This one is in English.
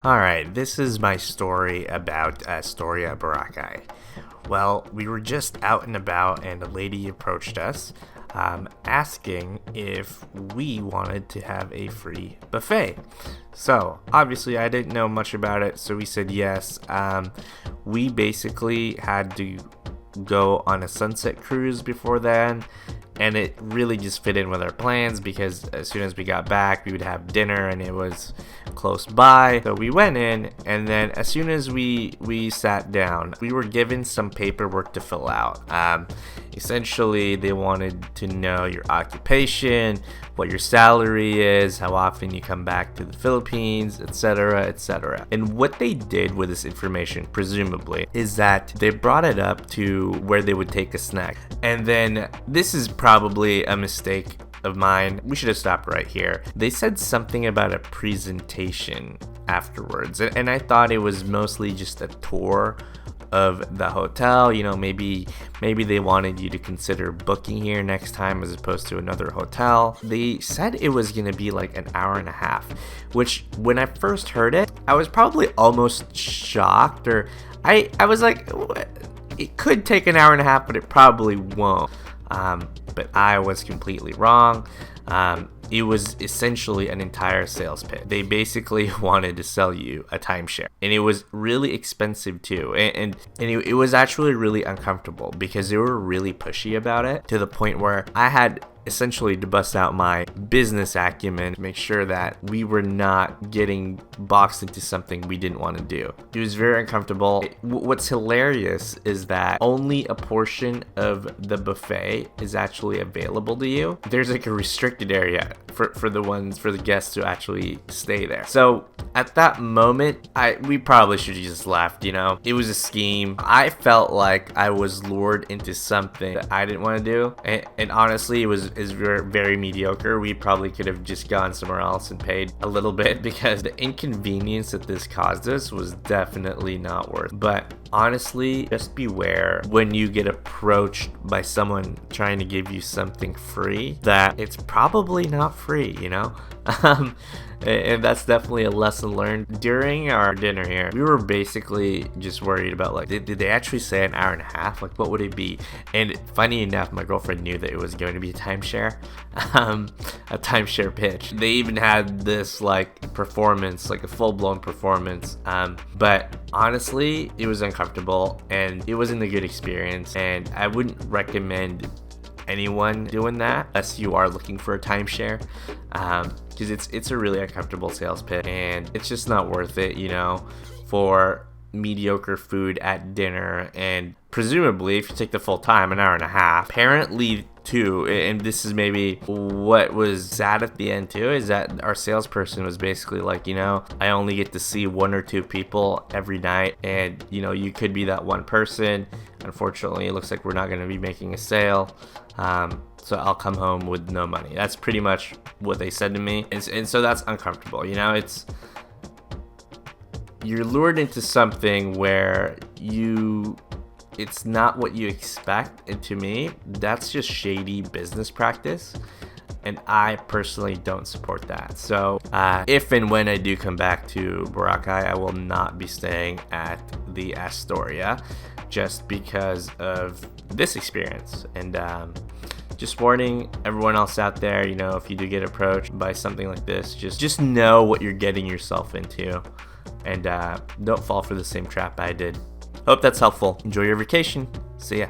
Alright, this is my story about Astoria Boracay. Well, we were just out and about, and a lady approached us asking if we wanted to have a free buffet. So, obviously, I didn't know much about it, so we said yes. We basically had to go on a sunset cruise before then, and it really just fit in with our plans because as soon as we got back, we would have dinner, and it was close by. So we went in, and then as soon as we sat down, we were given some paperwork to fill out. Essentially, they wanted to know your occupation, what your salary is, how often you come back to the Philippines, etc., etc. And what they did with this information, presumably, is that they brought it up to where they would take a snack. And then this is probably a mistake of mine. We should have stopped right here. They said something about a presentation afterwards, and I thought it was mostly just a tour of the hotel. Maybe they wanted you to consider booking here next time as opposed to another hotel. They said it was gonna be like an hour and a half, which when I first heard it, I was probably almost shocked, or I was like, it could take an hour and a half, but it probably won't. But I was completely wrong. It was essentially an entire sales pitch. They basically wanted to sell you a timeshare, and it was really expensive too. And it was actually really uncomfortable because they were really pushy about it, to the point where I had essentially to bust out my business acumen to make sure that we were not getting boxed into something we didn't want to do. It was very uncomfortable. What's hilarious is that only a portion of the buffet is actually available to you. There's like a restricted area for the guests to actually stay there. So at that moment, we probably should have just left. It was a scheme. I felt like I was lured into something that I didn't want to do, and honestly, it was very, very mediocre. We probably could have just gone somewhere else and paid a little bit, because the inconvenience that this caused us was definitely not worth it. But honestly, just beware when you get approached by someone trying to give you something free, that it's probably not free. And that's definitely a lesson learned. During our dinner here, we were basically just worried about, like, did they actually say an hour and a half? Like, what would it be? And funny enough, my girlfriend knew that it was going to be a timeshare, a timeshare pitch. They even had this like performance, like a full-blown performance. But honestly, it was uncomfortable, and it wasn't a good experience, and I wouldn't recommend anyone doing that unless you are looking for a timeshare, because it's a really uncomfortable sales pitch, and it's just not worth it, for mediocre food at dinner. And presumably, if you take the full time, an hour and a half. Apparently too, and this is maybe what was sad at the end too, is that our salesperson was basically like, I only get to see one or two people every night, and you could be that one person. Unfortunately, it looks like we're not going to be making a sale, so I'll come home with no money. That's pretty much what they said to me, and so that's uncomfortable. You're lured into something where it's not what you expect, and to me, that's just shady business practice, and I personally don't support that. So if and when I do come back to Boracay, I will not be staying at the Astoria, just because of this experience. And just warning everyone else out there, if you do get approached by something like this, just know what you're getting yourself into, and don't fall for the same trap I did. Hope that's helpful. Enjoy your vacation. See ya.